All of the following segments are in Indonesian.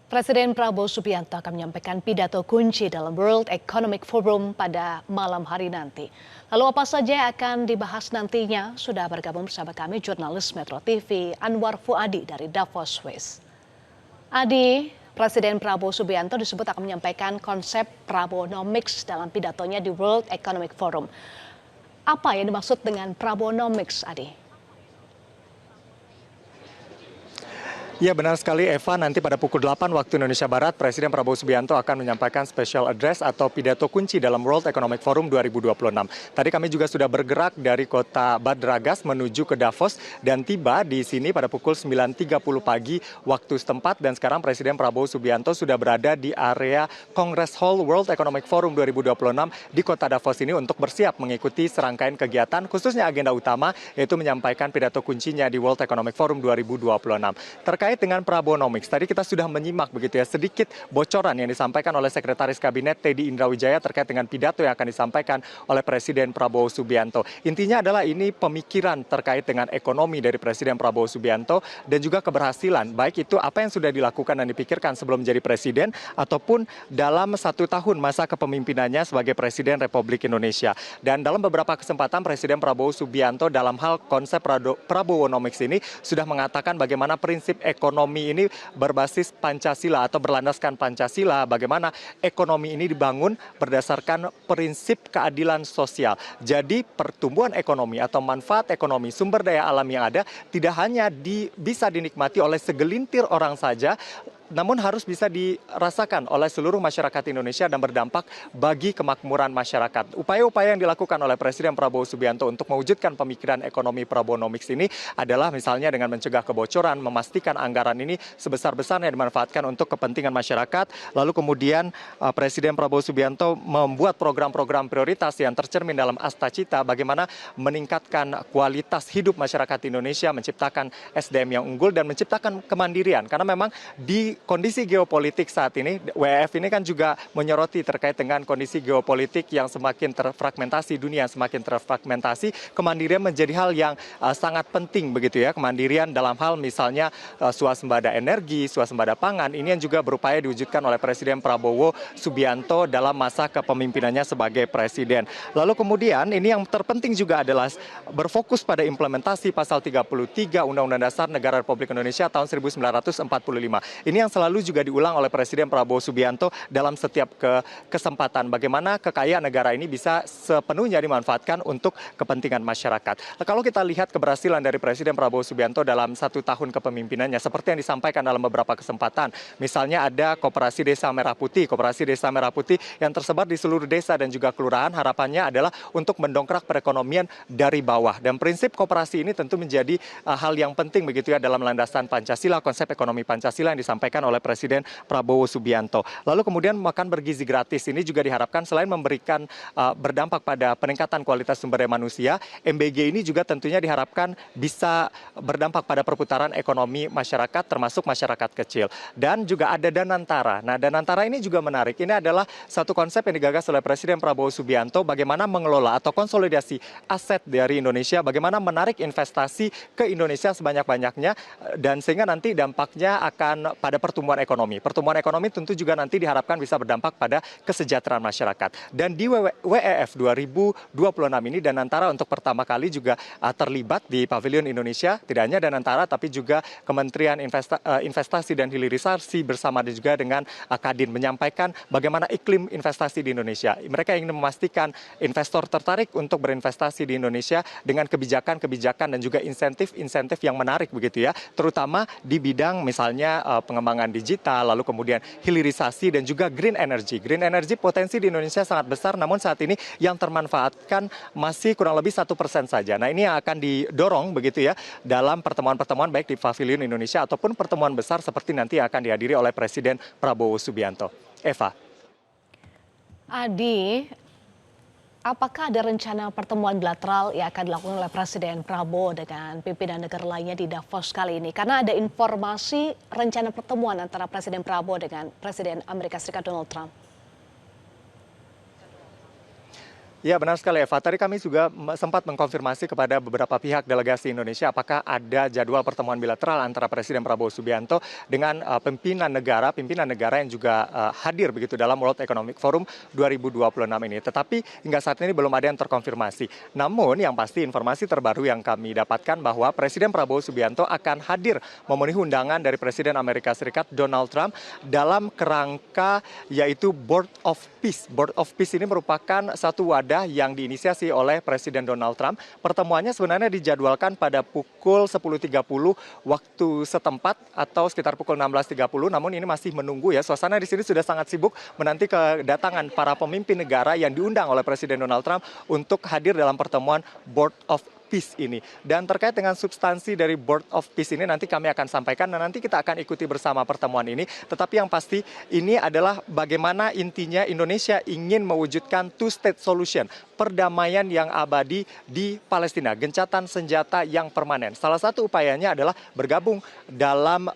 Presiden Prabowo Subianto akan menyampaikan pidato kunci dalam World Economic Forum pada malam hari nanti. Lalu apa saja yang akan dibahas nantinya? Sudah bergabung bersama kami jurnalis Metro TV Anwar Fuadi dari Davos, Swiss. Adi, Presiden Prabowo Subianto disebut akan menyampaikan konsep Prabowonomics dalam pidatonya di World Economic Forum. Apa yang dimaksud dengan Prabowonomics, Adi? Ya benar sekali Eva, nanti pada pukul 8 waktu Indonesia Barat, Presiden Prabowo Subianto akan menyampaikan special address atau pidato kunci dalam World Economic Forum 2026. Tadi kami juga sudah bergerak dari kota Bad Ragaz menuju ke Davos dan tiba di sini pada pukul 9.30 pagi waktu setempat, dan sekarang Presiden Prabowo Subianto sudah berada di area Congress Hall World Economic Forum 2026 di kota Davos ini untuk bersiap mengikuti serangkaian kegiatan, khususnya agenda utama yaitu menyampaikan pidato kuncinya di World Economic Forum 2026. Terkait dengan Prabowonomics, tadi kita sudah menyimak begitu ya sedikit bocoran yang disampaikan oleh Sekretaris Kabinet Teddy Indrawijaya terkait dengan pidato yang akan disampaikan oleh Presiden Prabowo Subianto. Intinya adalah ini pemikiran terkait dengan ekonomi dari Presiden Prabowo Subianto dan juga keberhasilan, baik itu apa yang sudah dilakukan dan dipikirkan sebelum menjadi presiden ataupun dalam 1 tahun masa kepemimpinannya sebagai Presiden Republik Indonesia. Dan dalam beberapa kesempatan Presiden Prabowo Subianto dalam hal konsep Prabowonomics ini sudah mengatakan bagaimana prinsip ekonomi ini berbasis Pancasila atau berlandaskan Pancasila, bagaimana ekonomi ini dibangun berdasarkan prinsip keadilan sosial. Jadi pertumbuhan ekonomi atau manfaat ekonomi sumber daya alam yang ada tidak hanya bisa dinikmati oleh segelintir orang saja, namun harus bisa dirasakan oleh seluruh masyarakat Indonesia dan berdampak bagi kemakmuran masyarakat. Upaya-upaya yang dilakukan oleh Presiden Prabowo Subianto untuk mewujudkan pemikiran ekonomi Prabowonomics ini adalah misalnya dengan mencegah kebocoran, memastikan anggaran ini sebesar-besarnya dimanfaatkan untuk kepentingan masyarakat. Lalu kemudian Presiden Prabowo Subianto membuat program-program prioritas yang tercermin dalam Asta Cita, bagaimana meningkatkan kualitas hidup masyarakat Indonesia, menciptakan SDM yang unggul dan menciptakan kemandirian. Karena memang di kondisi geopolitik saat ini, WEF ini kan juga menyoroti terkait dengan kondisi geopolitik yang semakin terfragmentasi, dunia yang semakin terfragmentasi, kemandirian menjadi hal yang sangat penting begitu ya. Kemandirian dalam hal misalnya swasembada energi, swasembada pangan, ini yang juga berupaya diwujudkan oleh Presiden Prabowo Subianto dalam masa kepemimpinannya sebagai presiden. Lalu kemudian ini yang terpenting juga adalah berfokus pada implementasi pasal 33 Undang-Undang Dasar Negara Republik Indonesia tahun 1945. Ini yang selalu juga diulang oleh Presiden Prabowo Subianto dalam setiap kesempatan. Bagaimana kekayaan negara ini bisa sepenuhnya dimanfaatkan untuk kepentingan masyarakat. Kalau kita lihat keberhasilan dari Presiden Prabowo Subianto dalam 1 tahun kepemimpinannya, seperti yang disampaikan dalam beberapa kesempatan. Misalnya ada Koperasi Desa Merah Putih. Koperasi Desa Merah Putih yang tersebar di seluruh desa dan juga kelurahan, harapannya adalah untuk mendongkrak perekonomian dari bawah. Dan prinsip koperasi ini tentu menjadi hal yang penting begitu ya dalam landasan Pancasila, konsep ekonomi Pancasila yang disampaikan oleh Presiden Prabowo Subianto. Lalu kemudian makan bergizi gratis ini juga diharapkan selain memberikan berdampak pada peningkatan kualitas sumber daya manusia, MBG ini juga tentunya diharapkan bisa berdampak pada perputaran ekonomi masyarakat termasuk masyarakat kecil. Dan juga ada Danantara. Nah, Danantara ini juga menarik. Ini adalah satu konsep yang digagas oleh Presiden Prabowo Subianto bagaimana mengelola atau konsolidasi aset dari Indonesia, bagaimana menarik investasi ke Indonesia sebanyak-banyaknya dan sehingga nanti dampaknya akan pada pertumbuhan ekonomi. Pertumbuhan ekonomi tentu juga nanti diharapkan bisa berdampak pada kesejahteraan masyarakat. Dan di WEF 2026 ini Danantara untuk pertama kali juga terlibat di Pavilion Indonesia. Tidak hanya Danantara tapi juga Kementerian Investasi dan Hilirisasi bersama dan juga dengan Kadin menyampaikan bagaimana iklim investasi di Indonesia. Mereka ingin memastikan investor tertarik untuk berinvestasi di Indonesia dengan kebijakan-kebijakan dan juga insentif-insentif yang menarik begitu ya. Terutama di bidang misalnya pengembangan digital, lalu kemudian hilirisasi dan juga green energy. Green energy potensi di Indonesia sangat besar, namun saat ini yang termanfaatkan masih kurang lebih 1% saja. Nah, ini yang akan didorong begitu ya dalam pertemuan-pertemuan baik di Pavilion Indonesia ataupun pertemuan besar seperti nanti yang akan dihadiri oleh Presiden Prabowo Subianto. Eva. Adi, apakah ada rencana pertemuan bilateral yang akan dilakukan oleh Presiden Prabowo dengan pimpinan negara lainnya di Davos kali ini? Karena ada informasi rencana pertemuan antara Presiden Prabowo dengan Presiden Amerika Serikat Donald Trump. Ya benar sekali Eva, tadi kami juga sempat mengkonfirmasi kepada beberapa pihak delegasi Indonesia apakah ada jadwal pertemuan bilateral antara Presiden Prabowo Subianto dengan pimpinan negara yang juga hadir begitu dalam World Economic Forum 2026 ini. Tetapi hingga saat ini belum ada yang terkonfirmasi. Namun yang pasti informasi terbaru yang kami dapatkan bahwa Presiden Prabowo Subianto akan hadir memenuhi undangan dari Presiden Amerika Serikat Donald Trump dalam kerangka yaitu Board of Peace. Board of Peace ini merupakan satu wadah yang diinisiasi oleh Presiden Donald Trump. Pertemuannya sebenarnya dijadwalkan pada pukul 10.30 waktu setempat atau sekitar pukul 16.30. Namun ini masih menunggu ya. Suasana di sini sudah sangat sibuk menanti kedatangan para pemimpin negara yang diundang oleh Presiden Donald Trump untuk hadir dalam pertemuan Board of Peace ini. Dan terkait dengan substansi dari Board of Peace ini nanti kami akan sampaikan dan nanti kita akan ikuti bersama pertemuan ini. Tetapi yang pasti ini adalah bagaimana intinya Indonesia ingin mewujudkan two-state solution, perdamaian yang abadi di Palestina, gencatan senjata yang permanen. Salah satu upayanya adalah bergabung dalam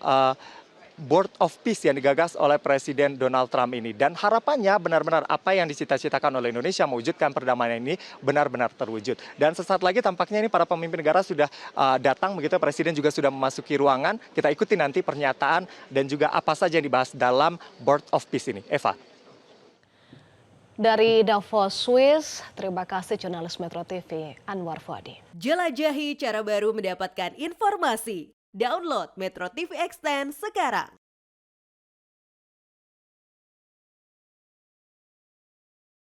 Board of Peace yang digagas oleh Presiden Donald Trump ini. Dan harapannya benar-benar apa yang dicita-citakan oleh Indonesia mewujudkan perdamaian ini benar-benar terwujud. Dan sesaat lagi tampaknya ini para pemimpin negara sudah datang begitu, Presiden juga sudah memasuki ruangan. Kita ikuti nanti pernyataan dan juga apa saja yang dibahas dalam Board of Peace ini. Eva. Dari Davos, Swiss, terima kasih jurnalis Metro TV Anwar Fuadi. Jelajahi cara baru mendapatkan informasi. Download Metro TV Extend sekarang.